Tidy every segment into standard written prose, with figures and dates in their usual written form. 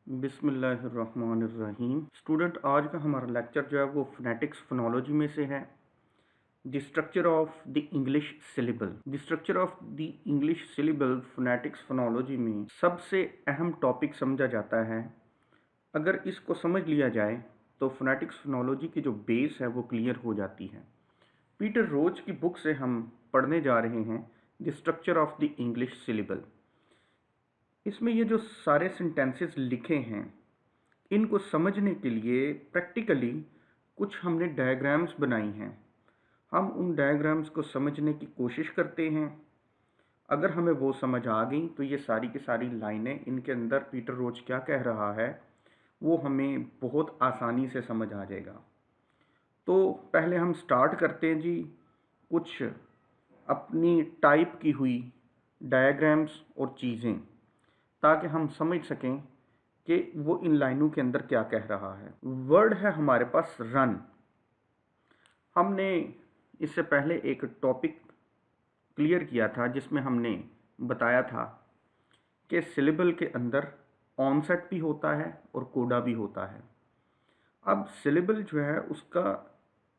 बिस्मिल्लाहिर्रहमानिर्रहीम। स्टूडेंट, आज का हमारा लेक्चर जो है वो फोनेटिक्स फोनोलॉजी में से है। The structure of the English syllable. The structure of the English syllable phonetics phonology में सबसे अहम टॉपिक समझा जाता है। अगर इसको समझ लिया जाए तो फोनेटिक्स फोनोलॉजी की जो बेस है वो क्लियर हो जाती है। पीटर रोच की बुक से हम पढ़ने जा रहे हैं the structure of the English syllable. इसमें ये जो सारे सेंटेंसेस लिखे हैं इनको समझने के लिए प्रैक्टिकली कुछ हमने डायग्राम्स बनाई हैं। हम उन डायग्राम्स को समझने की कोशिश करते हैं। अगर हमें वो समझ आ गई तो ये सारी की सारी लाइनें, इनके अंदर पीटर रोच क्या कह रहा है वो हमें बहुत आसानी से समझ आ जाएगा। तो पहले हम स्टार्ट करते हैं जी कुछ अपनी टाइप की हुई डायग्राम्स और चीज़ें, ताकि हम समझ सकें कि वो इन लाइनों के अंदर क्या कह रहा है। वर्ड है हमारे पास रन। हमने इससे पहले एक टॉपिक क्लियर किया था जिसमें हमने बताया था कि सिलेबल के अंदर ऑनसेट भी होता है और कोडा भी होता है। अब सिलेबल जो है उसका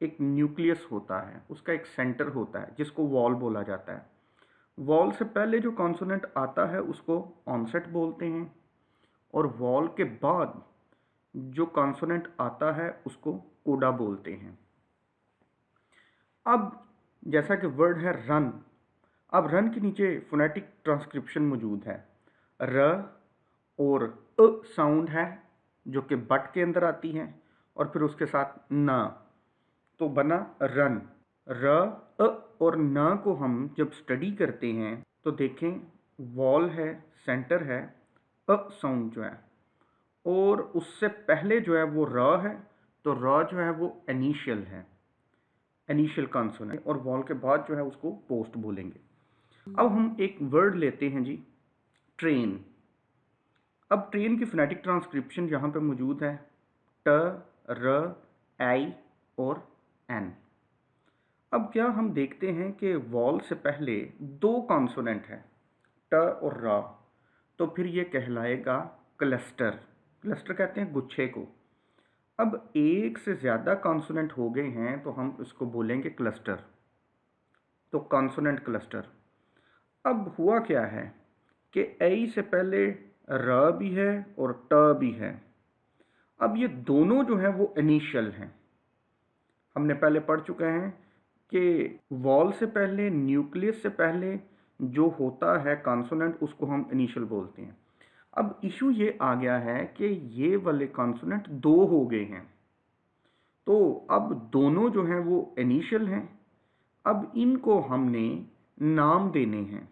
एक न्यूक्लियस होता है, उसका एक सेंटर होता है जिसको वॉल बोला जाता है। वॉल से पहले जो कॉन्सोनेंट आता है उसको ऑनसेट बोलते हैं और वॉल के बाद जो कॉन्सोनेंट आता है उसको कोडा बोलते हैं। अब जैसा कि वर्ड है रन, अब रन के नीचे फोनेटिक ट्रांसक्रिप्शन मौजूद है। र और अ साउंड है जो कि बट के अंदर आती है और फिर उसके साथ न, तो बना रन। र अ और न को हम जब स्टडी करते हैं तो देखें वॉल है, सेंटर है, अ साउंड जो है, और उससे पहले जो है वो र है, तो र जो है वो इनिशियल है, इनिशियल कॉन्सोनेंट, और वॉल के बाद जो है उसको पोस्ट बोलेंगे। अब हम एक वर्ड लेते हैं जी, ट्रेन। अब ट्रेन की फोनेटिक ट्रांसक्रिप्शन यहाँ पे मौजूद है, ट, र, आई और एन। अब क्या हम देखते हैं कि वॉल से पहले दो कॉन्सोनेंट है, ट और र, तो फिर ये कहलाएगा क्लस्टर। क्लस्टर कहते हैं गुच्छे को। अब एक से ज़्यादा कॉन्सोनेंट हो गए हैं तो हम इसको बोलेंगे क्लस्टर, तो कॉन्सोनेंट क्लस्टर। अब हुआ क्या है कि ए से पहले र भी है और ट भी है। अब ये दोनों जो है वो इनिशियल हैं। हमने पहले पढ़ चुके हैं कि वॉल से पहले, न्यूक्लियस से पहले जो होता है कॉन्सोनेंट उसको हम इनिशियल बोलते हैं। अब इशू ये आ गया है कि ये वाले कॉन्सोनेंट दो हो गए हैं, तो अब दोनों जो हैं वो इनिशियल हैं। अब इनको हमने नाम देने हैं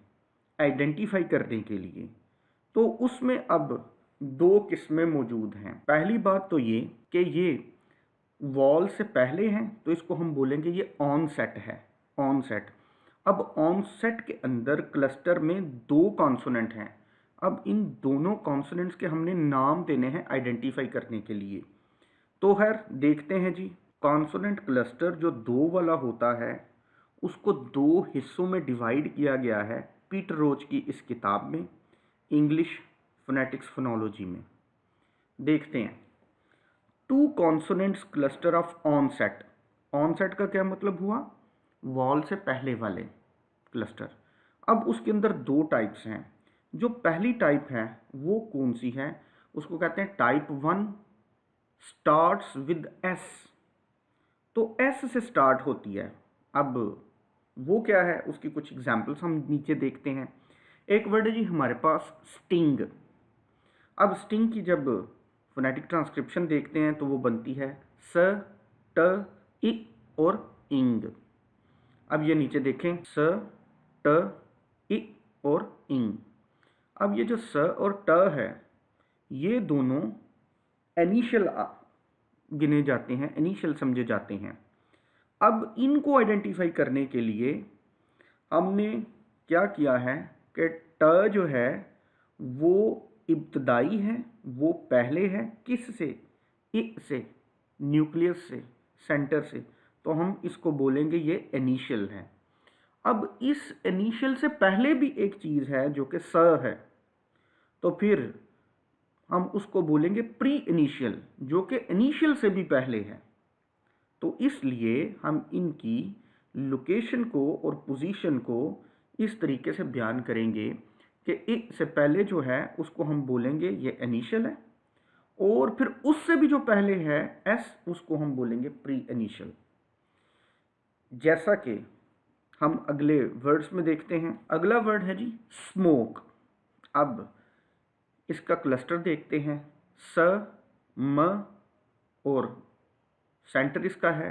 आइडेंटिफाई करने के लिए। तो उसमें अब दो किस्में मौजूद हैं। पहली बात तो ये कि ये वॉल से पहले हैं तो इसको हम बोलेंगे ये ऑन सेट है, ऑन सेट। अब ऑन सेट के अंदर क्लस्टर में दो कॉन्सोनेंट हैं। अब इन दोनों कॉन्सोनेंट्स के हमने नाम देने हैं आइडेंटिफाई करने के लिए। तो खैर देखते हैं जी, कॉन्सोनेंट क्लस्टर जो दो वाला होता है उसको दो हिस्सों में डिवाइड किया गया है पीटर रोच की इस किताब में, इंग्लिश फोनेटिक्स फोनोलॉजी में। देखते हैं, two consonants cluster of onset. Onset का क्या मतलब हुआ? वॉल से पहले वाले क्लस्टर। अब उसके अंदर दो टाइप्स हैं। जो पहली टाइप है वो कौन सी है? उसको कहते हैं type one, starts with S. तो एस से स्टार्ट होती है। अब वो क्या है उसकी कुछ एग्जाम्पल्स हम नीचे देखते हैं। एक वर्ड है जी हमारे पास स्टिंग। अब स्टिंग की जब फोनेटिक ट्रांसक्रिप्शन देखते हैं तो वो बनती है स, ट, इ और इंग। अब ये नीचे देखें, स, ट, इ और इंग। अब ये जो स और ट है ये दोनों इनिशियल गिने जाते हैं, इनिशियल समझे जाते हैं। अब इनको आइडेंटिफाई करने के लिए हमने क्या किया है कि ट जो है वो इब्तदाई है, वो पहले है, किस से? इ से, न्यूक्लियस से, सेंटर से, तो हम इसको बोलेंगे ये इनिशियल है। अब इस इनिशियल से पहले भी एक चीज़ है जो कि स है, तो फिर हम उसको बोलेंगे प्री इनिशियल, जो कि इनिशियल से भी पहले है। तो इसलिए हम इनकी लोकेशन को और पोजीशन को इस तरीके से बयान करेंगे कि एक से पहले जो है उसको हम बोलेंगे ये इनिशियल है, और फिर उससे भी जो पहले है एस, उसको हम बोलेंगे प्री इनिशियल। जैसा कि हम अगले वर्ड्स में देखते हैं। अगला वर्ड है जी स्मोक। अब इसका क्लस्टर देखते हैं। स, म और सेंटर इसका है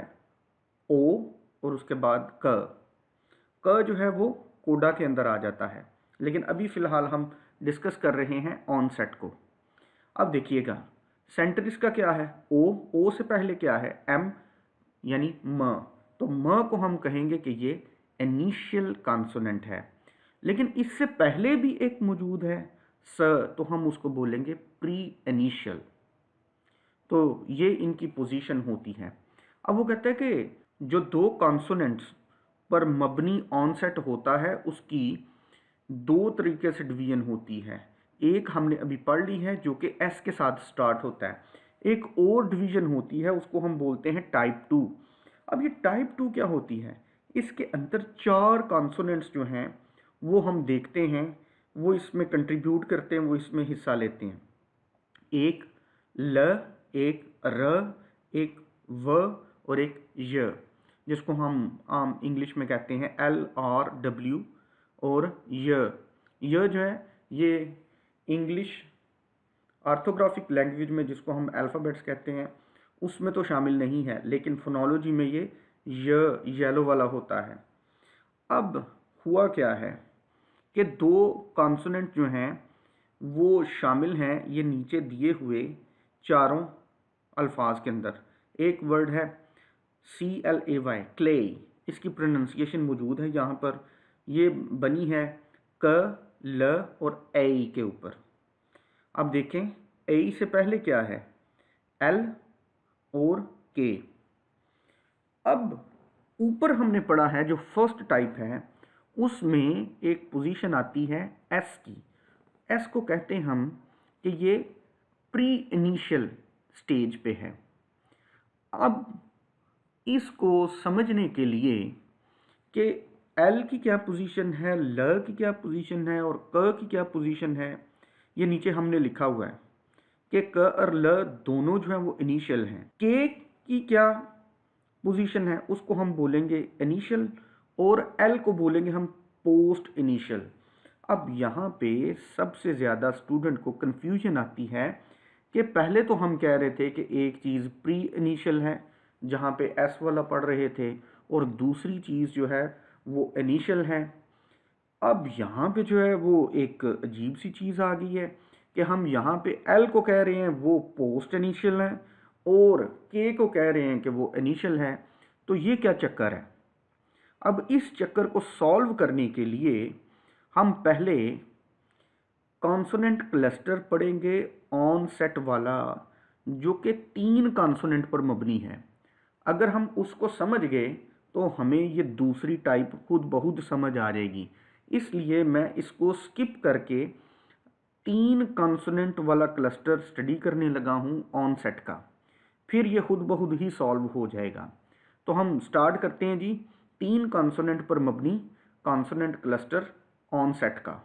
ओ, और उसके बाद क जो है वो कोडा के अंदर आ जाता है, लेकिन अभी फ़िलहाल हम डिस्कस कर रहे हैं ऑनसेट को। अब देखिएगा, सेंटर इसका क्या है ओ से पहले क्या है एम यानी म, तो म को हम कहेंगे कि ये इनिशियल कॉन्सोनेंट है। लेकिन इससे पहले भी एक मौजूद है स, तो हम उसको बोलेंगे प्री इनिशियल। तो ये इनकी पोजीशन होती है। अब वो कहते हैं कि जो दो कॉन्सोनेंट्स पर मबनी ऑनसेट होता है उसकी दो तरीके से डिवीजन होती है। एक हमने अभी पढ़ ली है जो कि एस के साथ स्टार्ट होता है। एक और डिवीजन होती है, उसको हम बोलते हैं टाइप 2। अब ये टाइप 2 क्या होती है? इसके अंदर चार कॉन्सोनेंट्स जो हैं वो हम देखते हैं, वो इसमें कंट्रीब्यूट करते हैं, वो इसमें हिस्सा लेते हैं। एक ल, एक र, एक व और एक य, जिसको हम आम इंग्लिश में कहते हैं LRW। और य जो है ये इंग्लिश ऑर्थोग्राफिक लैंग्वेज में जिसको हम अल्फ़ाबेट्स कहते हैं उसमें तो शामिल नहीं है, लेकिन फोनोलॉजी में ये येलो वाला होता है। अब हुआ क्या है कि दो कॉन्सोनेंट जो हैं वो शामिल हैं ये नीचे दिए हुए चारों अल्फाज के अंदर। एक वर्ड है CLAY, क्ले, इसकी प्रोनाउंसिएशन मौजूद है यहाँ पर। ये बनी है क, ल और ए के ऊपर। अब देखें ए से पहले क्या है L और K। अब ऊपर हमने पढ़ा है जो फर्स्ट टाइप है उसमें एक पोजीशन आती है एस की। एस को कहते हैं हम कि ये प्री इनिशियल स्टेज पे है। अब इसको समझने के लिए कि एल की क्या पोजीशन है, ल की क्या पोजीशन है और क की क्या पोजीशन है, ये नीचे हमने लिखा हुआ है कि क और ल दोनों जो है वो इनिशियल हैं। के की क्या पोजीशन है उसको हम बोलेंगे इनिशियल, और एल को बोलेंगे हम पोस्ट इनिशियल। अब यहाँ पे सबसे ज़्यादा स्टूडेंट को कंफ्यूजन आती है कि पहले तो हम कह रहे थे कि एक चीज़ प्री इनिशियल है जहाँ पे एस वाला पढ़ रहे थे, और दूसरी चीज़ जो है वो इनिशियल है। अब यहाँ पे जो है वो एक अजीब सी चीज़ आ गई है कि हम यहाँ पे एल को कह रहे हैं वो पोस्ट इनिशियल है और के को कह रहे हैं कि वो इनिशियल है। तो ये क्या चक्कर है? अब इस चक्कर को सॉल्व करने के लिए हम पहले कॉन्सोनेंट क्लस्टर पढ़ेंगे ऑन सेट वाला, जो कि 3 कॉन्सोनेंट पर मबनी है। अगर हम उसको समझ गए तो हमें ये दूसरी टाइप खुद बहुत समझ आ जाएगी। इसलिए मैं इसको स्किप करके 3 कॉन्सोनेंट वाला क्लस्टर स्टडी करने लगा हूँ ऑन सेट का, फिर ये खुद ब खुद ही सॉल्व हो जाएगा। तो हम स्टार्ट करते हैं जी 3 कॉन्सोनेंट पर मबनी कॉन्सोनेंट क्लस्टर ऑन सेट का।